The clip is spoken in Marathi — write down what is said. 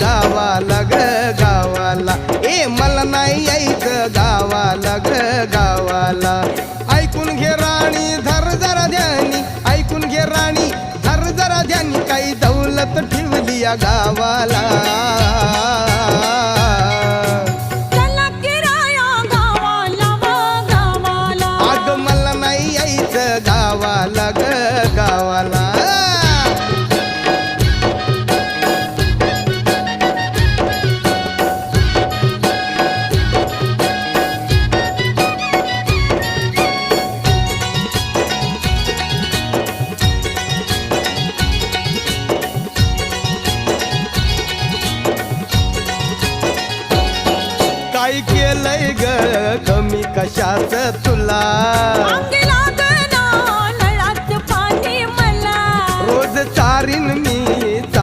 गावाला ग गावाला, ए मला नाही यायचं गावाला ग गावाला. ऐकून घे राणी धर जरा ध्यानी, ऐकून घे राणी धर जरा ध्यानी, काही दौलत ठेवली या गावाला. चला किराया गावाला व गावाला. अग मला नाही यायचं गावाला ग गावाला. काय केलंय ग कमी कशाच तुला. अंगी